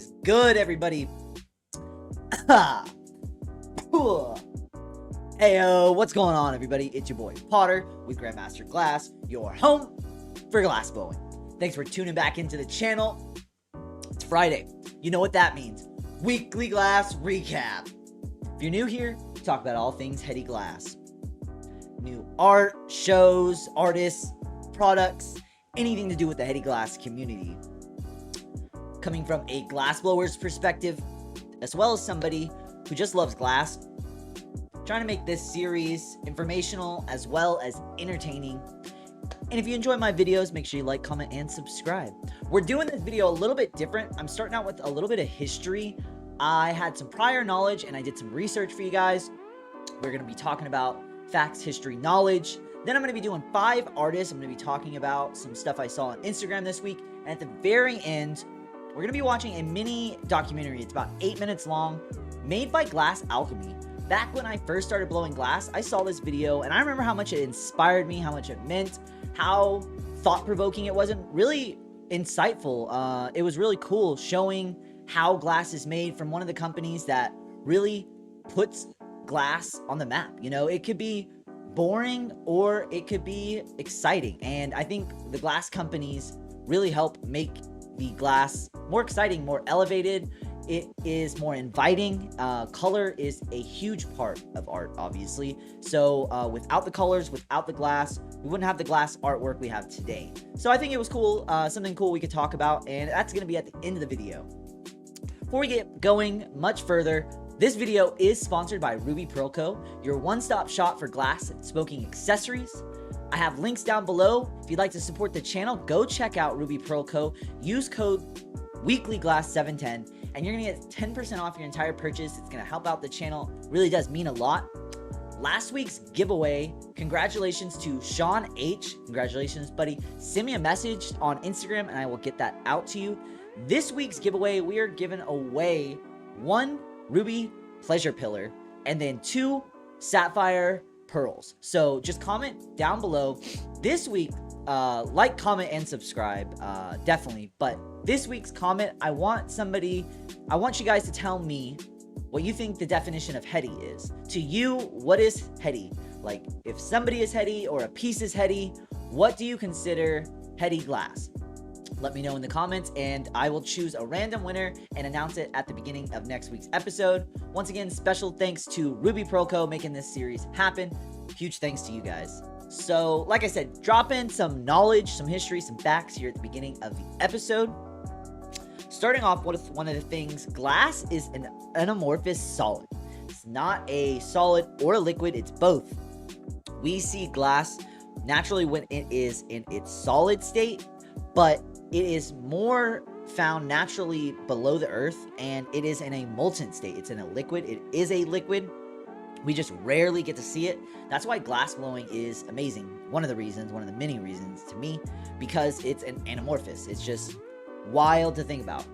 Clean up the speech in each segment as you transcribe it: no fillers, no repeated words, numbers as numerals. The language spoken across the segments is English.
is good, everybody? Heyo, what's going on, everybody? It's your boy Potter with Grandmaster Glass, your home for glass blowing. Thanks for tuning back into the channel. It's Friday. You know what that means. Weekly glass recap. If you're new here, we talk about all things heady glass. New art, shows, artists, products, anything to do with the heady glass community. Coming from a glassblower's perspective, as well as somebody who just loves glass, trying to make this series informational as well as entertaining. And if you enjoy my videos, make sure you like, comment, and subscribe. We're doing this video a little bit different. I'm starting out with a little bit of history. I had some prior knowledge and I did some research for you guys. We're going to be talking about facts, history, knowledge. Then I'm going to be doing 5 artists. I'm going to be talking about some stuff I saw on Instagram this week. And at the very end, we're going to be watching a mini documentary. It's about 8 minutes long, made by Glass Alchemy. Back when I first started blowing glass, I saw this video and I remember how much it inspired me, how much it meant, how thought-provoking it was, and really insightful. It was really cool showing how glass is made from one of the companies that really puts glass on the map. You know, it could be boring or it could be exciting. And I think the glass companies really help make the glass more exciting, more elevated. It is more inviting. Color is a huge part of art, obviously. So without the colors, without the glass, we wouldn't have the glass artwork we have today. So I think it was cool, something cool we could talk about, and that's going to be at the end of the video. Before we get going much further, this video is sponsored by RubyPearlCo, your one-stop shop for glass and smoking accessories. I have links down below. If you'd like to support the channel, go check out RubyPearlCo. Use code WeeklyGlass710 and you're gonna get 10% off your entire purchase. It's gonna help out the channel. Really does mean a lot. Last week's giveaway, congratulations to Sean H. Congratulations, buddy. Send me a message on Instagram and I will get that out to you. This week's giveaway, we are giving away 1 ruby pleasure pillar and then 2 sapphire pearls. So just comment down below. This week, like, comment, and subscribe, definitely. But this week's comment, I want you guys to tell me what you think the definition of heady is. To you, what is heady? Like, if somebody is heady or a piece is heady, what do you consider heady glass? Let me know in the comments and I will choose a random winner and announce it at the beginning of next week's episode. Once again, special thanks to RubyPearlCo making this series happen. Huge thanks to you guys. So, like I said, drop in some knowledge, some history, some facts here at the beginning of the episode. Starting off with one of the things, glass is an amorphous solid. It's not a solid or a liquid, it's both. We see glass naturally when it is in its solid state, but it is more found naturally below the earth, and it is in a molten state. It's in a liquid. It is a liquid. We just rarely get to see it. That's why glass blowing is amazing. One of the reasons, one of the many reasons to me, because it's an anamorphous. It's just wild to think about.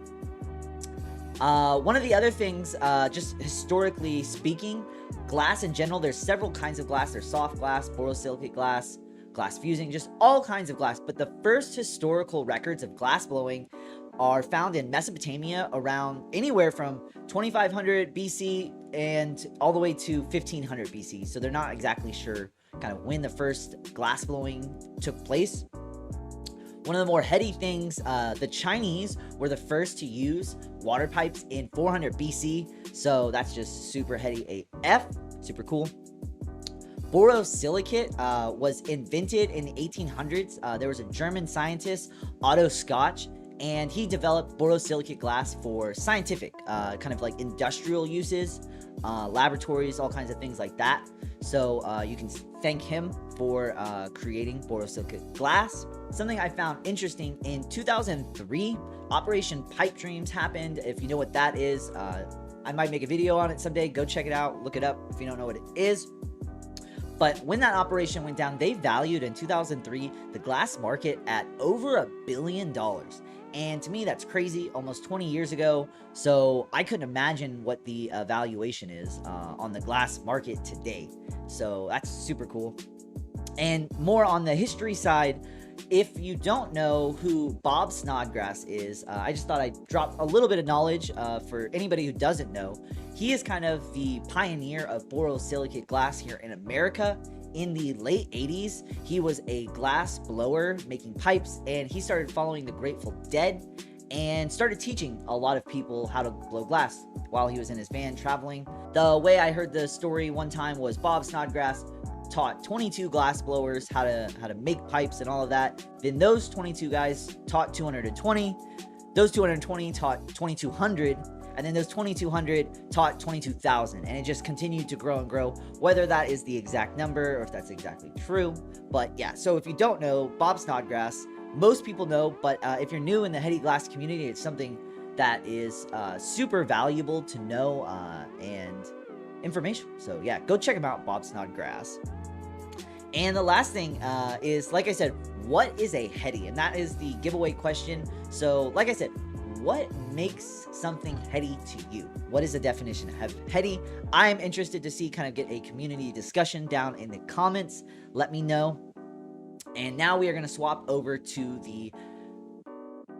One of the other things, just historically speaking, glass in general, there's several kinds of glass. There's soft glass, borosilicate glass, glass fusing, just all kinds of glass. But the first historical records of glass blowing are found in Mesopotamia around anywhere from 2500 BC and all the way to 1500 BC. So they're not exactly sure kind of when the first glass blowing took place. One of the more heady things, the Chinese were the first to use water pipes in 400 BC. So that's just super heady AF, super cool. Borosilicate was invented in the 1800s. There was a German scientist, Otto Scotch, and he developed borosilicate glass for scientific, kind of like industrial uses, laboratories, all kinds of things like that. So you can thank him for creating borosilicate glass. Something I found interesting, in 2003, Operation Pipe Dreams happened. If you know what that is, I might make a video on it someday. Go check it out, look it up if you don't know what it is. But when that operation went down, they valued in 2003 the glass market at over $1 billion. And to me, that's crazy, almost 20 years ago. So I couldn't imagine what the valuation is on the glass market today. So that's super cool. And more on the history side, If you don't know who Bob Snodgrass is, I just thought I'd drop a little bit of knowledge for anybody who doesn't know. He is kind of the pioneer of borosilicate glass here in America. In the late 80s, he was a glass blower making pipes, and he started following the Grateful Dead and started teaching a lot of people how to blow glass while he was in his van traveling. The way I heard the story one time was Bob Snodgrass taught 22 glass blowers how to make pipes and all of that. Then those 22 guys taught 220. Those 220 taught 2,200. And then those 2,200 taught 22,000. And it just continued to grow and grow, whether that is the exact number or if that's exactly true. But yeah, so if you don't know, Bob Snodgrass, most people know, but if you're new in the heady glass community, it's something that is super valuable to know and information. So yeah, go check him out, Bob Snodgrass. And the last thing is, like I said, what is a heady? And that is the giveaway question. So like I said, what makes something heady to you? What is the definition of heady? I'm interested to see, kind of get a community discussion down in the comments. Let me know. And now we are going to swap over to the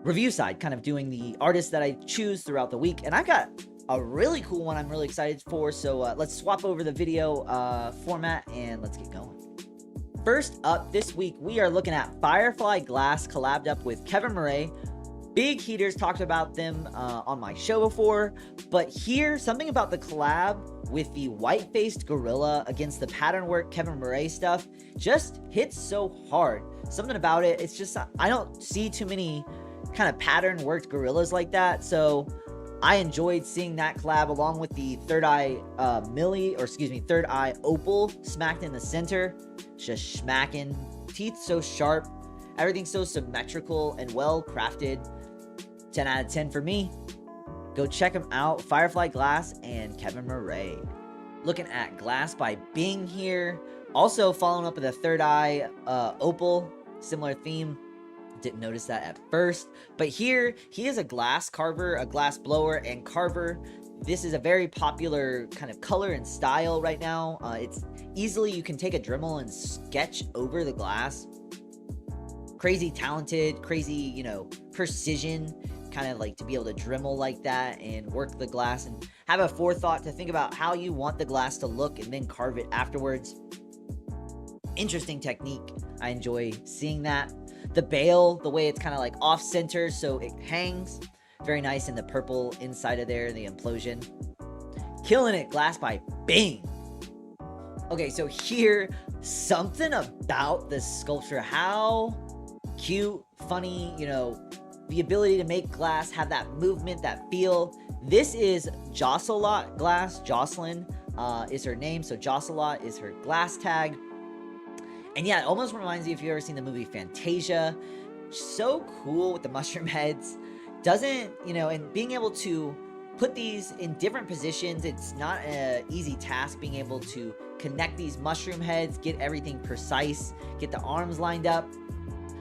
review side, kind of doing the artists that I choose throughout the week. And I've got a really cool one I'm really excited for. So let's swap over the video format and let's get going. First up this week, we are looking at Firefly Glass collabed up with Kevin Murray. Big Heaters, talked about them on my show before, but here, something about the collab with the white-faced gorilla against the pattern work Kevin Murray stuff just hits so hard. Something about it, it's just, I don't see too many kind of pattern worked gorillas like that, so I enjoyed seeing that collab along with the Third Eye Third Eye Opal smacked in the center. Just smacking. Teeth so sharp. Everything so symmetrical and well crafted. 10 out of 10 for me. Go check them out. Firefly Glass and Kevin Murray. Looking at Glass by Bing here. Also following up with a Third Eye Opal. Similar theme. Didn't notice that at first, but here he is a glass carver, a glass blower and carver. This is a very popular kind of color and style right now. It's easily, you can take a Dremel and sketch over the glass. Crazy talented, crazy, you know, precision, kind of like to be able to Dremel like that and work the glass and have a forethought to think about how you want the glass to look and then carve it afterwards. Interesting technique. I enjoy seeing that. The bail, the way it's kind of like off center so it hangs. Very nice in the purple inside of there, the implosion. Killing it, Glass by Bing. Okay, so here, something about this sculpture. How cute, funny, you know, the ability to make glass have that movement, that feel. This is Jocelot Glass. Jocelyn is her name, so Jocelot is her glass tag. And yeah, it almost reminds me if you've ever seen the movie Fantasia. So cool with the mushroom heads. Doesn't, you know, and being able to put these in different positions, it's not an easy task being able to connect these mushroom heads, get everything precise, get the arms lined up.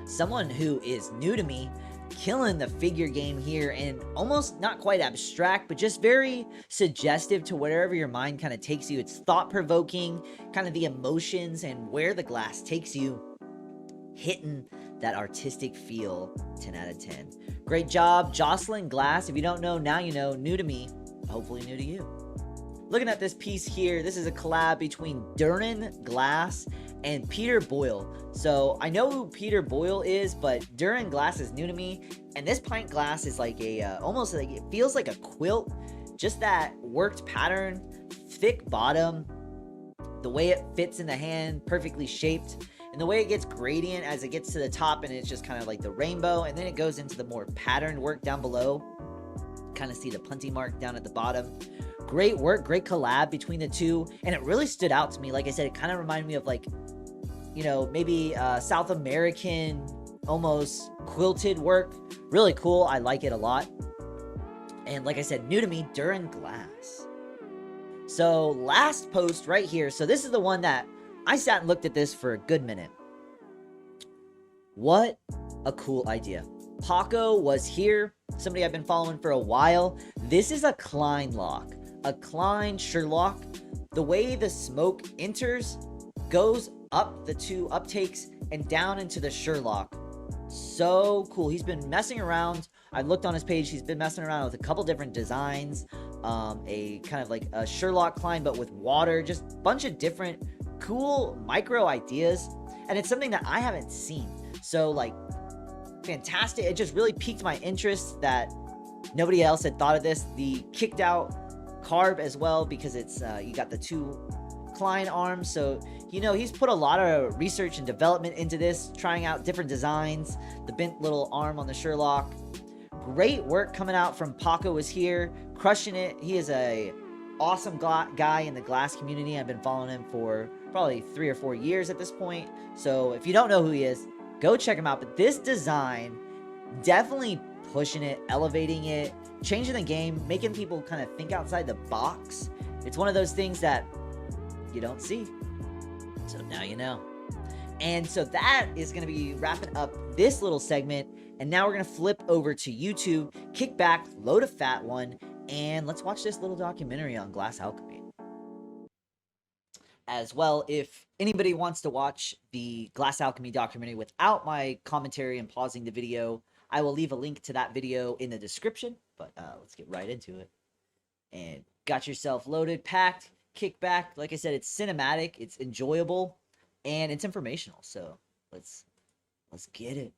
Someone who is new to me, killing the figure game here, and almost not quite abstract, but just very suggestive to wherever your mind kind of takes you. It's thought-provoking, kind of the emotions and where the glass takes you, hitting that artistic feel. 10 out of 10. Great job, Jocelyn Glass. If you don't know, now you know. New to me, hopefully new to you. Looking at this piece here, this is a collab between Duran Glass and Peter Boyle. So I know who Peter Boyle is, but Duran Glass is new to me. And this pint glass is like a, almost like, it feels like a quilt. Just that worked pattern, thick bottom, the way it fits in the hand, perfectly shaped. And the way it gets gradient as it gets to the top, and it's just kind of like the rainbow. And then it goes into the more patterned work down below. Kind of see the punty mark down at the bottom. Great work, great collab between the two. And it really stood out to me. Like I said, it kind of reminded me of like, you know, maybe South American, almost quilted work. Really cool. I like it a lot. And like I said, new to me, Duran Glass. So last post right here. So this is the one that I sat and looked at this for a good minute. What a cool idea. Paco was here, somebody I've been following for a while. This is a Klein lock, a Klein Sherlock. The way the smoke enters, goes up the two uptakes and down into the Sherlock. So cool. He's been messing around. I looked on his page. He's been messing around with a couple different designs. A kind of like a Sherlock Klein, but with water. Just a bunch of different cool micro ideas. And it's something that I haven't seen. So, like, fantastic. It just really piqued my interest that nobody else had thought of this. The kicked out carb as well, because it's you got the 2 Klein arms. So, you know, he's put a lot of research and development into this, trying out different designs. The bent little arm on the Sherlock. Great work coming out from Paco is here, crushing it. He is a awesome guy in the glass community. I've been following him for probably 3 or 4 years at this point. So if you don't know who he is, go check him out. But this design, definitely pushing it, elevating it, changing the game, making people kind of think outside the box. It's one of those things that you don't see. So now you know. And so that is going to be wrapping up this little segment. And now we're going to flip over to YouTube, kick back, load a fat one, and let's watch this little documentary on glass alchemy. As well, if anybody wants to watch the glass alchemy documentary without my commentary and pausing the video, I will leave a link to that video in the description. But let's get right into it. And got yourself loaded, packed, kick back. Like I said, it's cinematic, it's enjoyable, and it's informational. So let's get it.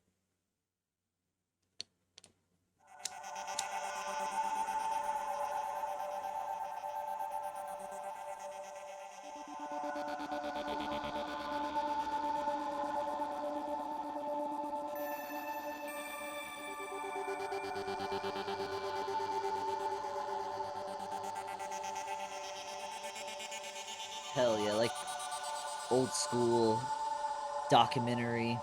Hell yeah, like old school documentary,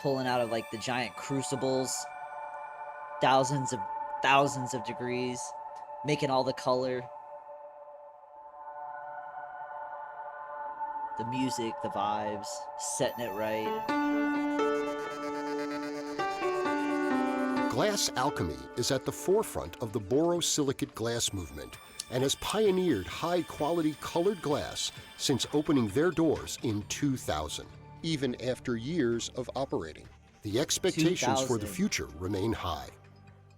pulling out of like the giant crucibles, thousands of degrees, making all the color, the music, the vibes, setting it right. Glass alchemy is at the forefront of the borosilicate glass movement and has pioneered high-quality colored glass since opening their doors in 2000. Even after years of operating, the expectations for the future remain high.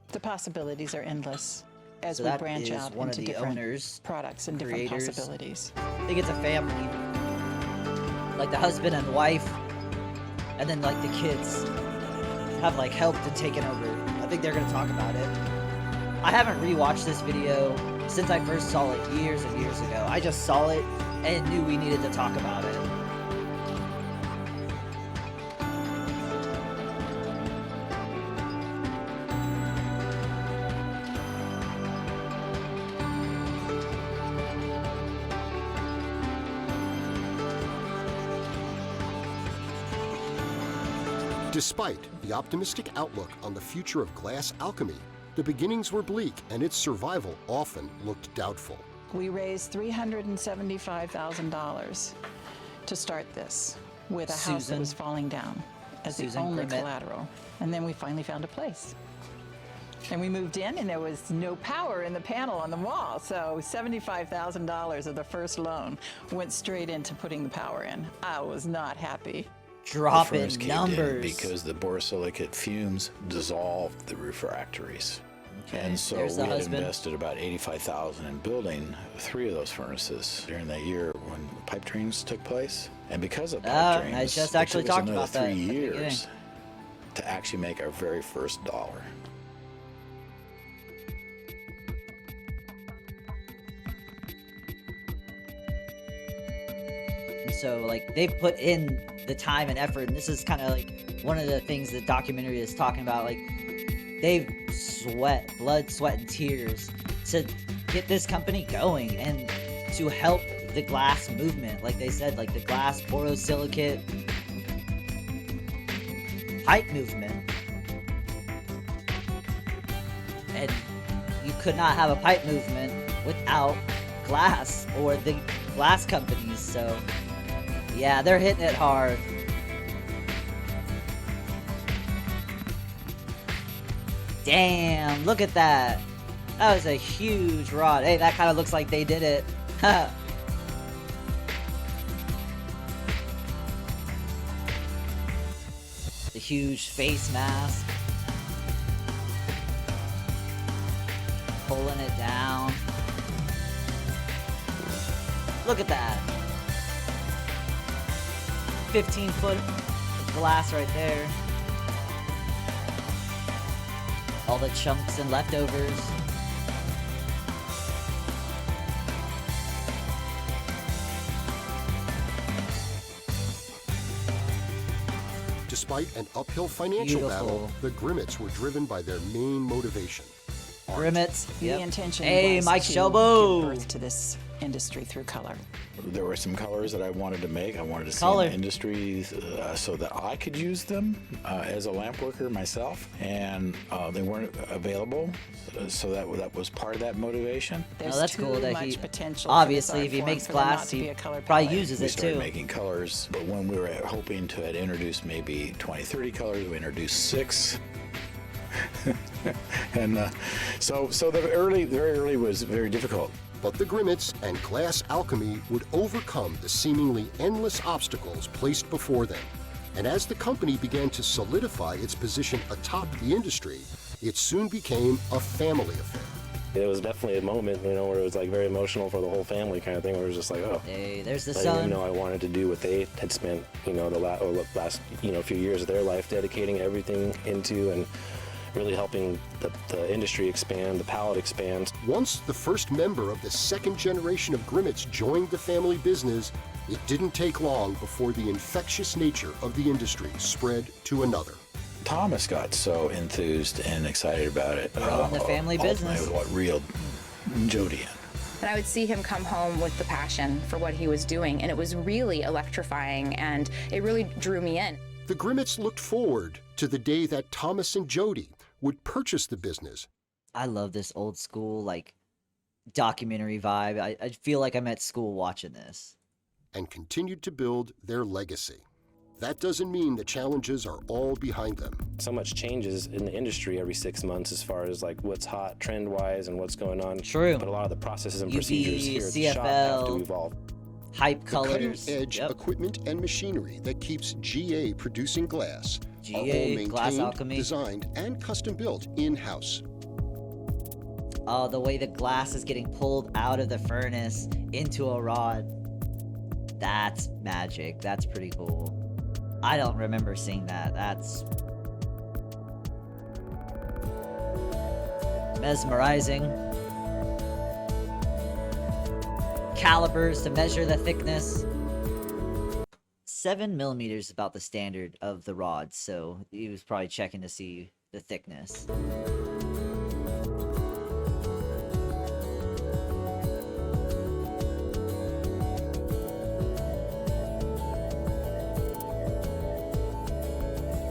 The possibilities are endless as So we that branch is out one into of the different owners, products and creators. different possibilities. I think it's a family, like the husband and wife, and then like the kids have like helped and taken over. I think they're gonna talk about it. I haven't rewatched this video since I first saw it years and years ago. I just saw it and knew we needed to talk about it. Despite the optimistic outlook on the future of glass alchemy, the beginnings were bleak and its survival often looked doubtful. We raised $375,000 to start this with a house that was falling down as the only collateral. And then we finally found a place. And we moved in and there was no power in the panel on the wall. So $75,000 of the first loan went straight into putting the power in. I was not happy. Dropping numbers. Because the borosilicate fumes dissolved the refractories. Okay, and so there's we the had husband. invested about $85,000 in building 3 of those furnaces during that year when pipe dreams took place. And because of pipe dreams, I just actually it took us talked another about that 3 at the years to actually make our very first dollar. So like they've put in the time and effort, and this is kind of like one of the things the documentary is talking about. Like they've blood, sweat, and tears to get this company going and to help the glass movement. Like they said, like the glass borosilicate pipe movement, and you could not have a pipe movement without glass or the glass companies. So yeah, they're hitting it hard. Damn, look at that. That was a huge rod. Hey, that kind of looks like they did it. huge face mask. Pulling it down. Look at that. 15-foot glass right there. All the chunks and leftovers. Despite an uphill financial battle, the Grimmets were driven by their main motivation. Grimmets. The intention Hey, was Mike to Shelbo. give birth to this industry through color. There were some colors that I wanted to make. I wanted to see Color. in the industry so that I could use them as a lamp worker myself, and they weren't available, so that was part of that motivation. There's Oh, that's too cool that much he potential for obviously this if he art form makes for there not glass to be he a color probably palette. uses We it started too. making colors, but when we were hoping to introduce maybe 20, 30 colors, we introduced 6. And so the very early was very difficult. But the Grimmets and glass alchemy would overcome the seemingly endless obstacles placed before them. And as the company began to solidify its position atop the industry, it soon became a family affair. It was definitely a moment, where it was like very emotional for the whole family kind of thing, where it was just like, oh. Hey, there's the I didn't even sun. know I wanted to do what they had spent, the last few years of their life dedicating everything into and really helping the industry expand, the palette expand. Once the first member of the second generation of Grimmets joined the family business, it didn't take long before the infectious nature of the industry spread to another. Thomas got so enthused and excited about it. We're all in the family business. Ultimately, what reeled Jody in. And I would see him come home with the passion for what he was doing, and it was really electrifying, and it really drew me in. The Grimmets looked forward to the day that Thomas and Jody would purchase the business. I love this old school like documentary vibe. I feel like I'm at school watching this. And continued to build their legacy. That doesn't mean the challenges are all behind them. So much changes in the industry every 6 months as far as like what's hot trend-wise and what's going on. True. But a lot of the processes and UV, procedures here at the shop have to CFL. evolve. Hype The colors. cutting-edge Yep. equipment and machinery that keeps GA producing glass are all GA, Glass maintained, Alchemy. designed, and custom-built in-house. Oh, the way the glass is getting pulled out of the furnace into a rod. That's magic. That's pretty cool. I don't remember seeing that. That's mesmerizing. Calipers to measure the thickness. 7 millimeters is about the standard of the rod, so he was probably checking to see the thickness.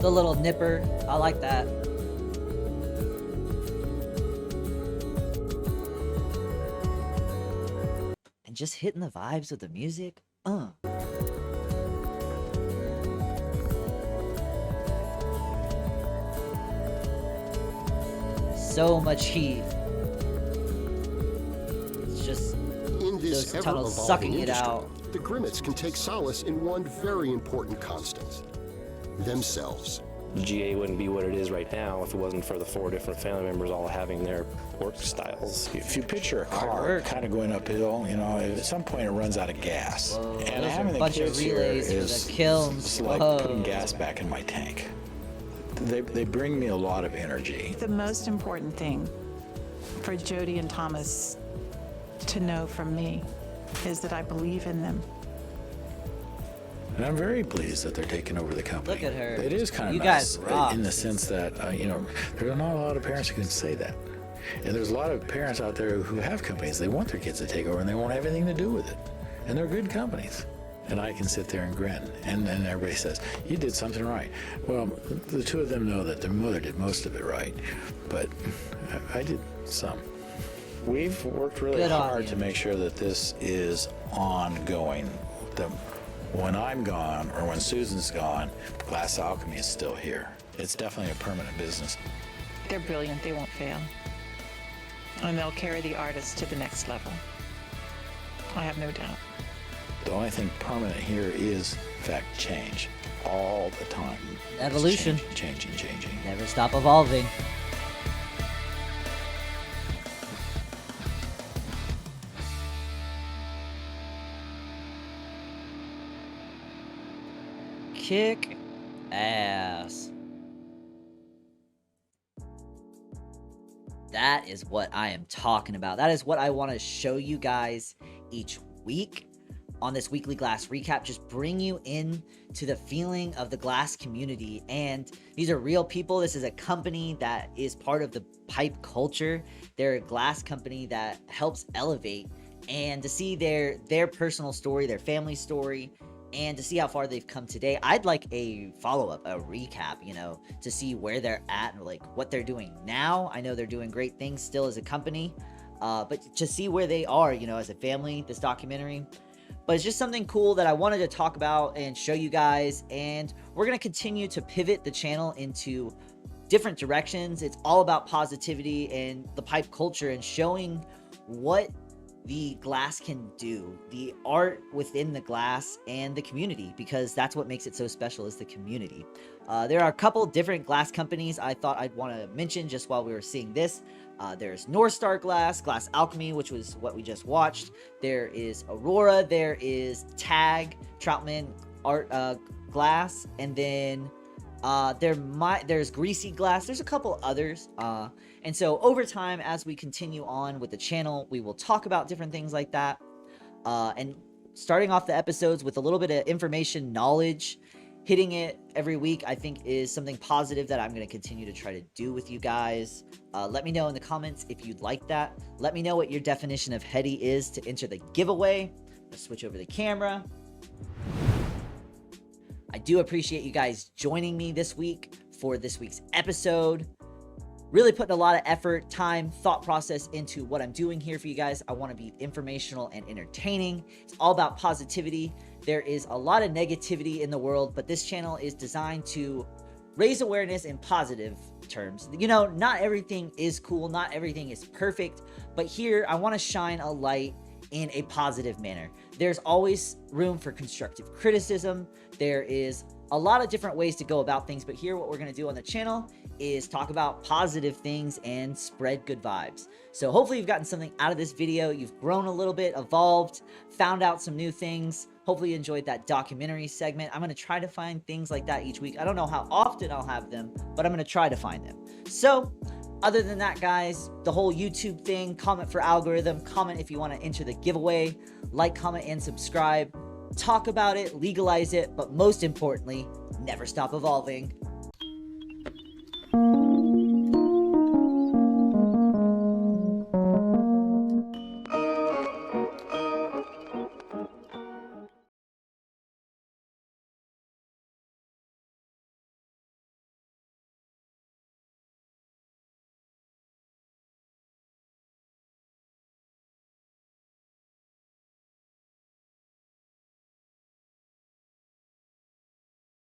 The little nipper, I like that. And just hitting the vibes with the music. So much heat. It's just In this those tunnels sucking ever-evolving it industry, out. the Grimmets can take solace in one very important constant: themselves. GA wouldn't be what it is right now if it wasn't for the 4 different family members all having their work styles. If you picture a Hard car work. kind of going uphill, at some point it runs out of gas. Whoa, And those are having a the bunch of kids here relays for the is kilns. it's like Whoa. putting gas back in my tank. They bring me a lot of energy. The most important thing for Jody and Thomas to know from me is that I believe in them. And I'm very pleased that they're taking over the company. Look at her. It is kind of You nice guys rock. in the sense that, there's not a lot of parents who can say that. And there's a lot of parents out there who have companies. They want their kids to take over and they won't have anything to do with it. And they're good companies. And I can sit there and grin. And then everybody says, you did something right. Well, the two of them know that their mother did most of it right. But I did some. We've worked really Good on hard you. to make sure that this is ongoing. When I'm gone or when Susan's gone, Glass Alchemy is still here. It's definitely a permanent business. They're brilliant, they won't fail. And they'll carry the artist to the next level. I have no doubt. The only thing permanent here is, in fact, change. All the time. Evolution. It's changing. Never stop evolving. Kick ass. That is what I am talking about. That is what I want to show you guys each week on this weekly glass recap. Just bring you in to the feeling of the glass community. And these are real people. This is a company that is part of the pipe culture. They're a glass company that helps elevate, and to see their personal story, their family story, and to see how far they've come today. I'd like a follow-up, a recap, you know, to see where they're at and like what they're doing now. I know they're doing great things still as a company, but to see where they are, you know, as a family, this documentary. But it's just something cool that I wanted to talk about and show you guys. And we're going to continue to pivot the channel into different directions. It's all about positivity and the pipe culture and showing what the glass can do, the art within the glass and the community, because that's what makes it so special, is the community. There are a couple different glass companies I thought I'd want to mention just while we were seeing this. There's North Star Glass, Glass Alchemy, which was what we just watched. There is Aurora, there is Tag, Troutman Art Glass, and then there's Greasy Glass. There's a couple others. And so over time, as we continue on with the channel, we will talk about different things like that. And starting off the episodes with a little bit of information, knowledge, hitting it every week, I think is something positive that I'm going to continue to try to do with you guys. Let me know in the comments if you'd like that. Let me know what your definition of heady is to enter the giveaway. Let's switch over the camera. I do appreciate you guys joining me this week for this week's episode. Really putting a lot of effort, time, thought process into what I'm doing here for you guys. I want to be informational and entertaining. It's all about positivity. There is a lot of negativity in the world, but this channel is designed to raise awareness in positive terms. You know, not everything is cool, not everything is perfect, but here I want to shine a light in a positive manner. There's always room for constructive criticism. There is a lot of different ways to go about things, but here what we're going to do on the channel is talk about positive things and spread good vibes. So hopefully you've gotten something out of this video. You've grown a little bit, evolved, found out some new things. Hopefully you enjoyed that documentary segment. I'm going to try to find things like that each week. I don't know how often I'll have them, but I'm going to try to find them. So other than that, guys, the whole YouTube thing, comment for algorithm, comment if you want to enter the giveaway, like, comment, and subscribe. Talk about it, legalize it, but most importantly, never stop evolving.